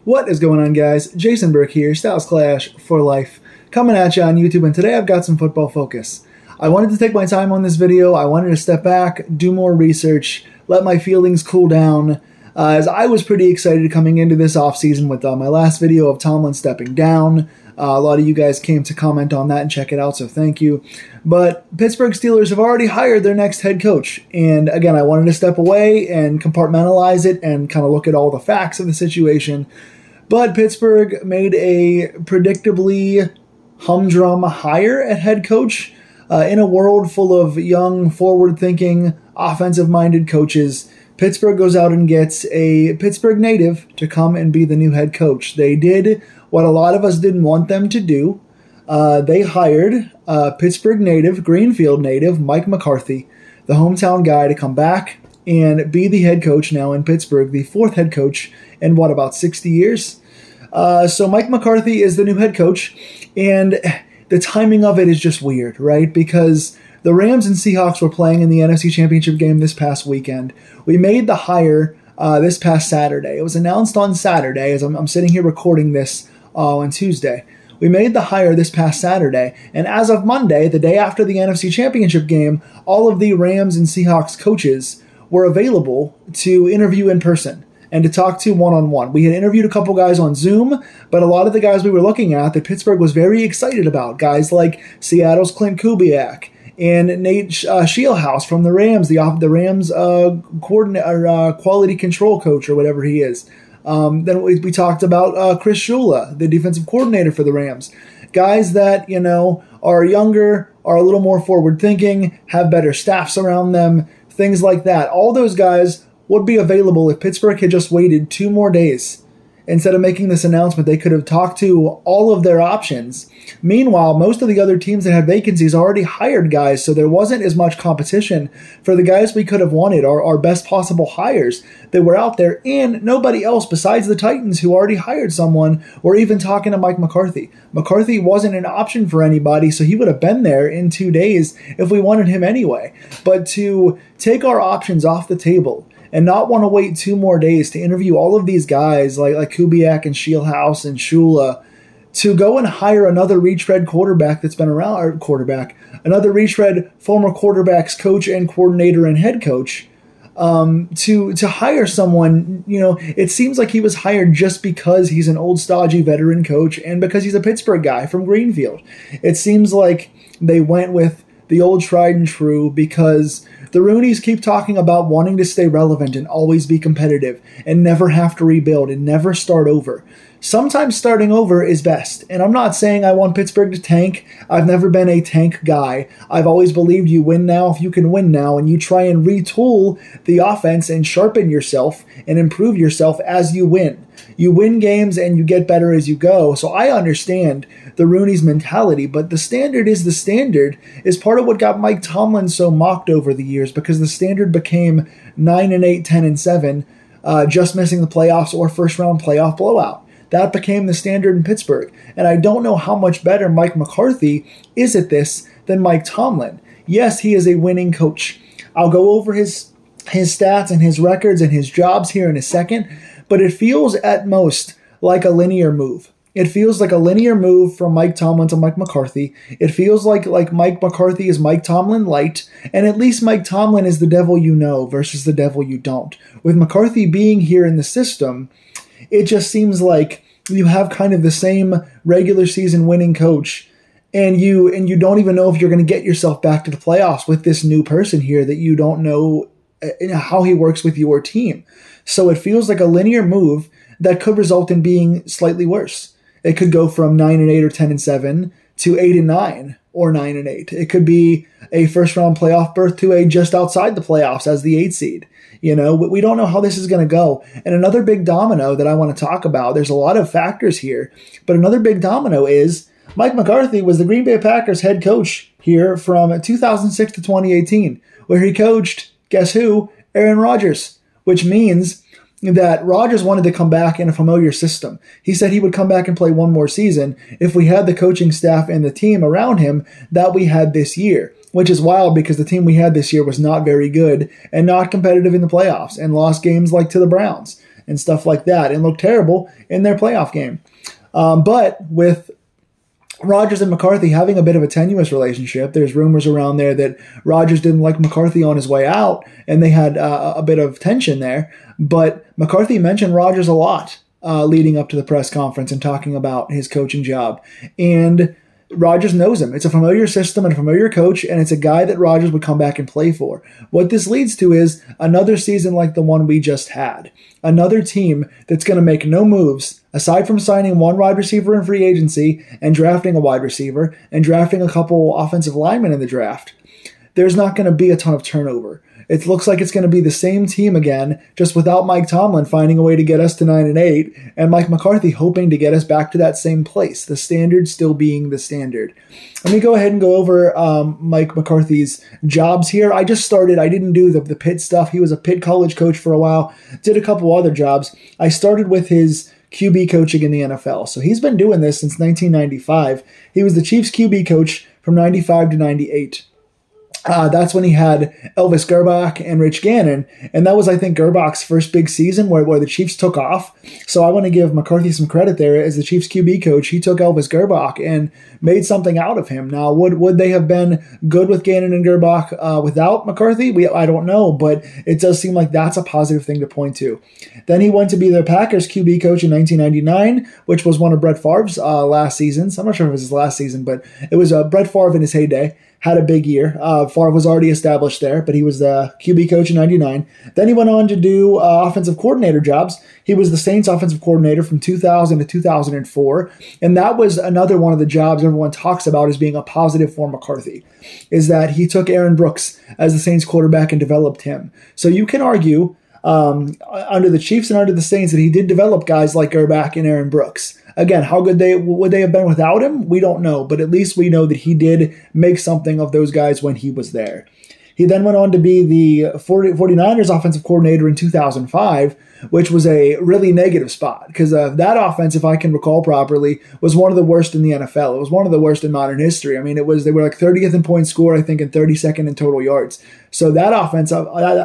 What is going on, guys? Jason Burke here, Styles Clash for Life, coming at you on YouTube, and today I've got some football focus. I wanted to take my time on this video. I wanted to step back, do more research, let my feelings cool down, as I was pretty excited coming into this offseason with my last video of Tomlin stepping down. A lot of you guys came to comment on that and check it out, so thank you. But Pittsburgh Steelers have already hired their next head coach. And again, I wanted to step away and compartmentalize it and kind of look at all the facts of the situation. But Pittsburgh made a predictably humdrum hire at head coach in a world full of young, forward-thinking, offensive-minded coaches. Pittsburgh goes out and gets a Pittsburgh native to come and be the new head coach. They did what a lot of us didn't want them to do. They hired Pittsburgh native, Greenfield native, Mike McCarthy, the hometown guy, to come back and be the head coach now in Pittsburgh, the fourth head coach in about 60 years. So Mike McCarthy is the new head coach, and the timing of it is just weird, right? Because the Rams and Seahawks were playing in the NFC Championship game this past weekend. We made the hire this past Saturday. It was announced on Saturday, as I'm sitting here recording this on Tuesday. We made the hire this past Saturday, and as of Monday, the day after the NFC Championship game, all of the Rams and Seahawks coaches were available to interview in person and to talk to one-on-one. We had interviewed a couple guys on Zoom, but a lot of the guys we were looking at that Pittsburgh was very excited about, guys like Seattle's Clint Kubiak and Nate Scheelhaus from the Rams, the Rams quality control coach or whatever he is. Then we talked about Chris Shula, the defensive coordinator for the Rams. Guys that, are younger, are a little more forward-thinking, have better staffs around them, things like that. All those guys would be available if Pittsburgh had just waited 2 more days. Instead of making this announcement, they could have talked to all of their options. Meanwhile, most of the other teams that had vacancies already hired guys, so there wasn't as much competition for the guys we could have wanted, our best possible hires that were out there, and nobody else besides the Titans, who already hired someone, were even talking to Mike McCarthy. McCarthy wasn't an option for anybody, so he would have been there in 2 days if we wanted him anyway. But to take our options off the table and not want to wait 2 more days to interview all of these guys like Kubiak and Scheelhaus and Shula, to go and hire another retread quarterback that's been around, another retread former quarterbacks coach and coordinator and head coach, to hire someone, it seems like he was hired just because he's an old stodgy veteran coach and because he's a Pittsburgh guy from Greenfield. It seems like they went with the old tried and true because the Rooneys keep talking about wanting to stay relevant and always be competitive and never have to rebuild and never start over. Sometimes starting over is best, and I'm not saying I want Pittsburgh to tank. I've never been a tank guy. I've always believed you win now if you can win now, and you try and retool the offense and sharpen yourself and improve yourself as you win. You win games and you get better as you go, so I understand the Rooney's mentality, but the standard is part of what got Mike Tomlin so mocked over the years, because the standard became 9-8, 10-7, just missing the playoffs or first-round playoff blowout. That became the standard in Pittsburgh, and I don't know how much better Mike McCarthy is at this than Mike Tomlin. Yes, he is a winning coach. I'll go over his stats and his records and his jobs here in a second, but it feels at most like a linear move. It feels like a linear move from Mike Tomlin to Mike McCarthy. It feels like Mike McCarthy is Mike Tomlin light, and at least Mike Tomlin is the devil you know versus the devil you don't. With McCarthy being here in the system, it just seems like you have kind of the same regular season winning coach, and you don't even know if you're going to get yourself back to the playoffs with this new person here that you don't know how he works with your team. So it feels like a linear move that could result in being slightly worse. It could go from 9-8 or 10-7 to 8-9 or 9-8. It could be a first round playoff berth to a just outside the playoffs as the 8th seed. We don't know how this is going to go. And another big domino that I want to talk about, there's a lot of factors here, but another big domino is Mike McCarthy was the Green Bay Packers head coach here from 2006 to 2018, where he coached, guess who? Aaron Rodgers, which means that Rodgers wanted to come back in a familiar system. He said he would come back and play 1 more season if we had the coaching staff and the team around him that we had this year, which is wild because the team we had this year was not very good and not competitive in the playoffs and lost games like to the Browns. and stuff like that, and looked terrible in their playoff game. But with Rodgers and McCarthy having a bit of a tenuous relationship, there's rumors around there that Rodgers didn't like McCarthy on his way out, and they had a bit of tension there. But McCarthy mentioned Rodgers a lot leading up to the press conference and talking about his coaching job. And Rodgers knows him. It's a familiar system and a familiar coach, and it's a guy that Rodgers would come back and play for. What this leads to is another season like the one we just had. Another team that's going to make no moves, aside from signing one wide receiver in free agency and drafting a wide receiver and drafting a couple offensive linemen in the draft. There's not going to be a ton of turnover. It looks like it's going to be the same team again, just without Mike Tomlin finding a way to get us to 9-8, and Mike McCarthy hoping to get us back to that same place, the standard still being the standard. Let me go ahead and go over Mike McCarthy's jobs here. I just started. I didn't do the Pitt stuff. He was a Pitt college coach for a while, did a couple other jobs. I started with his QB coaching in the NFL. So he's been doing this since 1995. He was the Chiefs QB coach from 95 to 98. That's when he had Elvis Gerbach and Rich Gannon. And that was, I think, Gerbach's first big season where the Chiefs took off. So I want to give McCarthy some credit there. As the Chiefs QB coach, he took Elvis Gerbach and made something out of him. Now, would they have been good with Gannon and Gerbach without McCarthy? I don't know, but it does seem like that's a positive thing to point to. Then he went to be the Packers QB coach in 1999, which was one of Brett Favre's last seasons. I'm not sure if it was his last season, but it was Brett Favre in his heyday. Had a big year. Favre was already established there, but he was the QB coach in 99. Then he went on to do offensive coordinator jobs. He was the Saints offensive coordinator from 2000 to 2004. And that was another one of the jobs everyone talks about as being a positive for McCarthy, is that he took Aaron Brooks as the Saints quarterback and developed him. So you can argue under the Chiefs and under the Saints that he did develop guys like Gerbach and Aaron Brooks. Again, how good would they have been without him? We don't know, but at least we know that he did make something of those guys when he was there. He then went on to be the 49ers offensive coordinator in 2005, which was a really negative spot because that offense, if I can recall properly, was one of the worst in the NFL. It was one of the worst in modern history. I mean, they were like 30th in points scored, I think, and 32nd in total yards. So that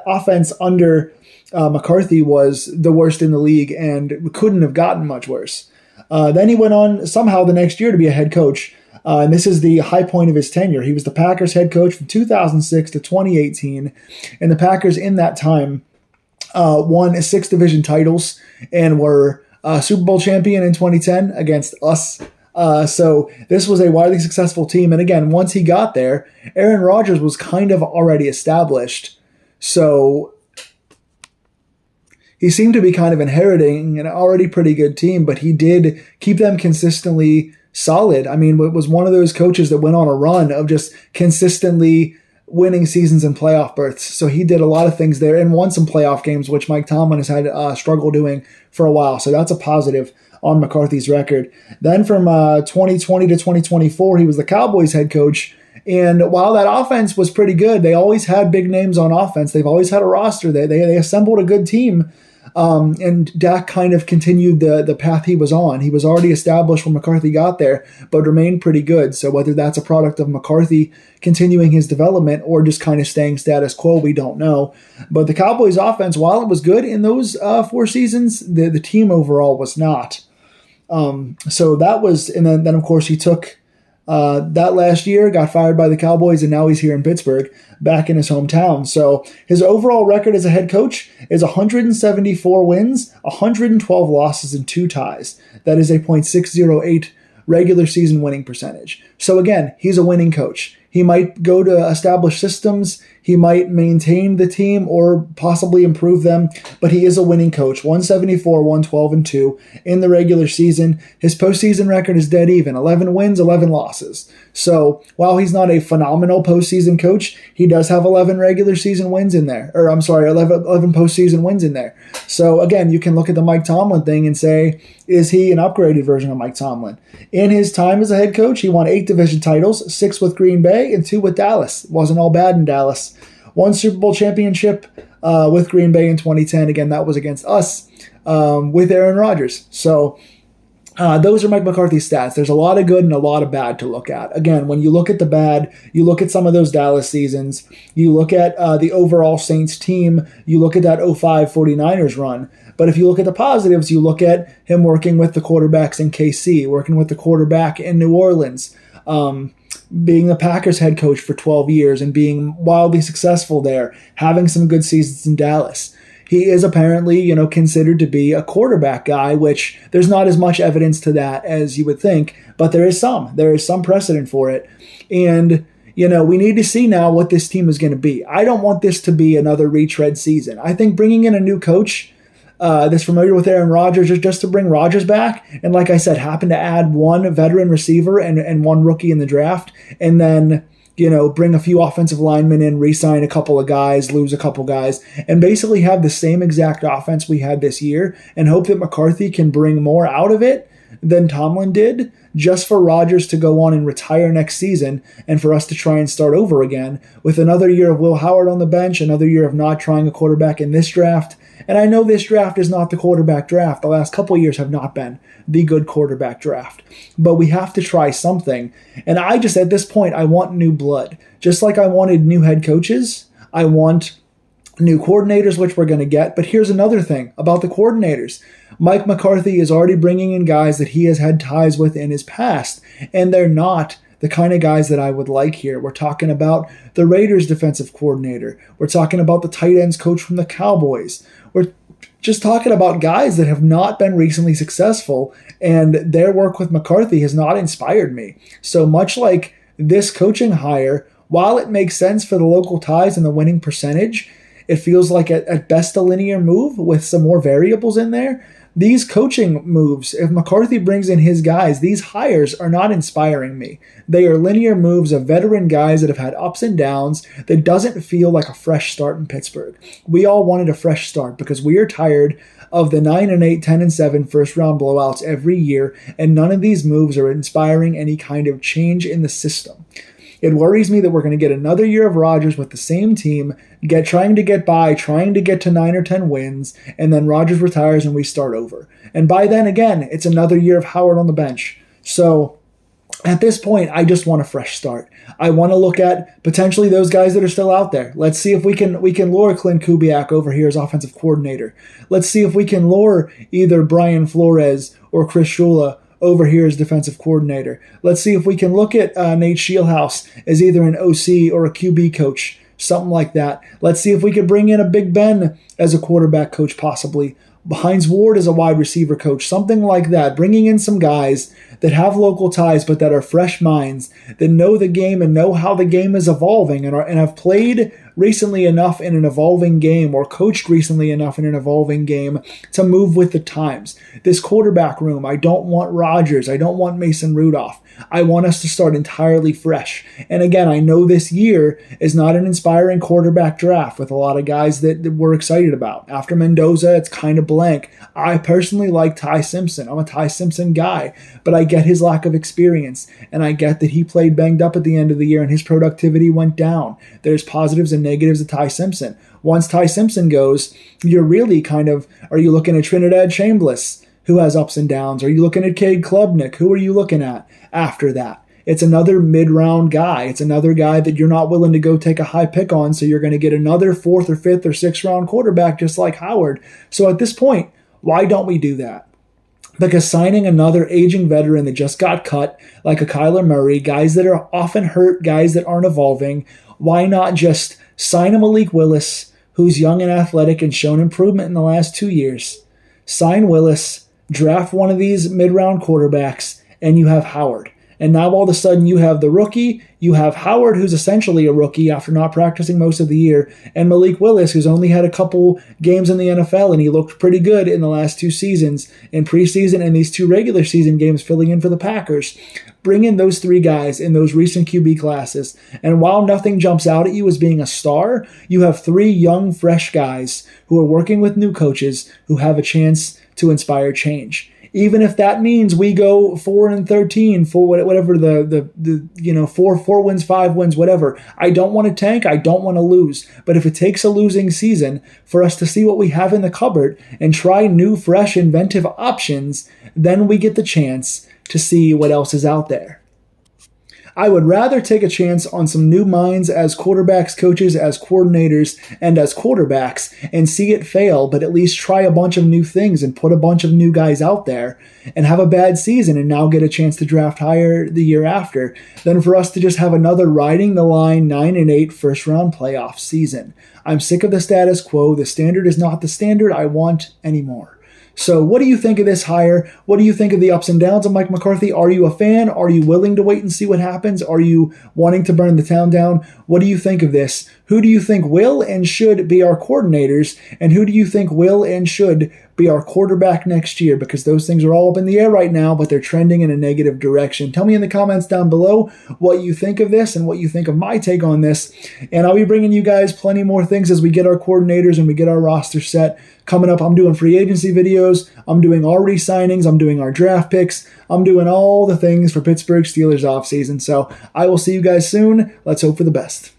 offense under McCarthy was the worst in the league and couldn't have gotten much worse. Then he went on somehow the next year to be a head coach. And this is the high point of his tenure. He was the Packers head coach from 2006 to 2018. And the Packers in that time won 6 division titles and were Super Bowl champion in 2010 against us. So this was a widely successful team. And again, once he got there, Aaron Rodgers was kind of already established. So he seemed to be kind of inheriting an already pretty good team, but he did keep them consistently solid. I mean, it was one of those coaches that went on a run of just consistently winning seasons and playoff berths. So he did a lot of things there and won some playoff games, which Mike Tomlin has had struggle doing for a while. So that's a positive on McCarthy's record. Then from 2020 to 2024, he was the Cowboys head coach. And while that offense was pretty good, they always had big names on offense. They've always had a roster. They assembled a good team. And Dak kind of continued the path he was on. He was already established when McCarthy got there, but remained pretty good. So whether that's a product of McCarthy continuing his development or just kind of staying status quo, we don't know. But the Cowboys offense, while it was good in those 4 seasons, the team overall was not. So that was, and then of course he took that last year, got fired by the Cowboys, and now he's here in Pittsburgh, back in his hometown. So his overall record as a head coach is 174 wins, 112 losses, and 2 ties. That is a .608 regular season winning percentage. So again, he's a winning coach. He might go to established systems. He might maintain the team or possibly improve them, but he is a winning coach. 174, 112, and 2 in the regular season. His postseason record is dead even, 11 wins, 11 losses. So while he's not a phenomenal postseason coach, he does have 11 regular season wins in there. 11 postseason wins in there. So again, you can look at the Mike Tomlin thing and say, is he an upgraded version of Mike Tomlin? In his time as a head coach, he won 8 division titles, 6 with Green Bay and 2 with Dallas. Wasn't all bad in Dallas. 1 Super Bowl championship with Green Bay in 2010. Again, that was against us with Aaron Rodgers. So Those are Mike McCarthy's stats. There's a lot of good and a lot of bad to look at. Again, when you look at the bad, you look at some of those Dallas seasons, you look at the overall Saints team, you look at that 05 49ers run. But if you look at the positives, you look at him working with the quarterbacks in KC, working with the quarterback in New Orleans, being the Packers head coach for 12 years and being wildly successful there, having some good seasons in Dallas. He is apparently, considered to be a quarterback guy, which there's not as much evidence to that as you would think, but there is some. There is some precedent for it. And, we need to see now what this team is going to be. I don't want this to be another retread season. I think bringing in a new coach that's familiar with Aaron Rodgers is just to bring Rodgers back. And like I said, happen to add one veteran receiver and one rookie in the draft, and then bring a few offensive linemen in, re-sign a couple of guys, lose a couple guys, and basically have the same exact offense we had this year and hope that McCarthy can bring more out of it than Tomlin did, just for Rodgers to go on and retire next season and for us to try and start over again with another year of Will Howard on the bench, another year of not trying a quarterback in this draft. And I know this draft is not the quarterback draft. The last couple of years have not been the good quarterback draft. But we have to try something. And at this point, I want new blood. Just like I wanted new head coaches, I want new coordinators, which we're going to get. But here's another thing about the coordinators. Mike McCarthy is already bringing in guys that he has had ties with in his past, and they're not the kind of guys that I would like here. We're talking about the Raiders defensive coordinator. We're talking about the tight ends coach from the Cowboys. We're just talking about guys that have not been recently successful, and their work with McCarthy has not inspired me. So much like this coaching hire, while it makes sense for the local ties and the winning percentage, it feels like at best a linear move with some more variables in there. These coaching moves, if McCarthy brings in his guys, these hires are not inspiring me. They are linear moves of veteran guys that have had ups and downs that doesn't feel like a fresh start in Pittsburgh. We all wanted a fresh start because we are tired of the 9-8, 10-7 first round blowouts every year, and none of these moves are inspiring any kind of change in the system. It worries me that we're going to get another year of Rodgers with the same team, trying to get by, trying to get to 9 or 10 wins, and then Rodgers retires and we start over. And by then, again, it's another year of Howard on the bench. So at this point, I just want a fresh start. I want to look at potentially those guys that are still out there. Let's see if we can lure Clint Kubiak over here as offensive coordinator. Let's see if we can lure either Brian Flores or Chris Shula over here as defensive coordinator. Let's see if we can look at Nate Scheelhaus as either an OC or a QB coach, something like that. Let's see if we could bring in a Big Ben as a quarterback coach possibly. Hines Ward as a wide receiver coach, something like that. Bringing in some guys that have local ties but that are fresh minds, that know the game and know how the game is evolving and have played recently enough in an evolving game or coached recently enough in an evolving game to move with the times. This quarterback room, I don't want Rodgers. I don't want Mason Rudolph. I want us to start entirely fresh. And again, I know this year is not an inspiring quarterback draft with a lot of guys that we're excited about. After Mendoza, it's kind of blank. I personally like Ty Simpson. I'm a Ty Simpson guy, but I get his lack of experience, and I get that he played banged up at the end of the year and his productivity went down. There's positives and negatives of Ty Simpson. Once Ty Simpson goes, you're really are you looking at Trinidad Chambliss, who has ups and downs? Are you looking at Cade Klubnik? Who are you looking at after that? It's another mid-round guy. It's another guy that you're not willing to go take a high pick on, so you're going to get another 4th or 5th or 6th round quarterback just like Howard. So at this point, why don't we do that? Because signing another aging veteran that just got cut, like a Kyler Murray, guys that are often hurt, guys that aren't evolving, why not just sign a Malik Willis, who's young and athletic and shown improvement in the last 2 years? Sign Willis, draft one of these mid-round quarterbacks, and you have Howard. And now all of a sudden you have the rookie, you have Howard, who's essentially a rookie after not practicing most of the year, and Malik Willis, who's only had a couple games in the NFL, and he looked pretty good in the last 2 seasons, in preseason and these 2 regular season games filling in for the Packers. Bring in those 3 guys in those recent QB classes, and while nothing jumps out at you as being a star, you have 3 young, fresh guys who are working with new coaches who have a chance to inspire change. even if that means we go 4-13 for whatever the 4 wins, 5 wins, whatever. I don't want to tank. I don't want to lose. But if it takes a losing season for us to see what we have in the cupboard and try new, fresh, inventive options, then we get the chance to see what else is out there. I would rather take a chance on some new minds as quarterbacks, coaches, as coordinators, and as quarterbacks and see it fail, but at least try a bunch of new things and put a bunch of new guys out there and have a bad season and now get a chance to draft higher the year after than for us to just have another riding the line 9-8 first-round playoff season. I'm sick of the status quo. The standard is not the standard I want anymore. So what do you think of this hire? What do you think of the ups and downs of Mike McCarthy? Are you a fan? Are you willing to wait and see what happens? Are you wanting to burn the town down? What do you think of this? Who do you think will and should be our coordinators? And who do you think will and should be our quarterback next year? Because those things are all up in the air right now, but they're trending in a negative direction. Tell me in the comments down below what you think of this and what you think of my take on this. And I'll be bringing you guys plenty more things as we get our coordinators and we get our roster set. Coming up, I'm doing free agency videos. I'm doing our re-signings. I'm doing our draft picks. I'm doing all the things for Pittsburgh Steelers offseason. So I will see you guys soon. Let's hope for the best.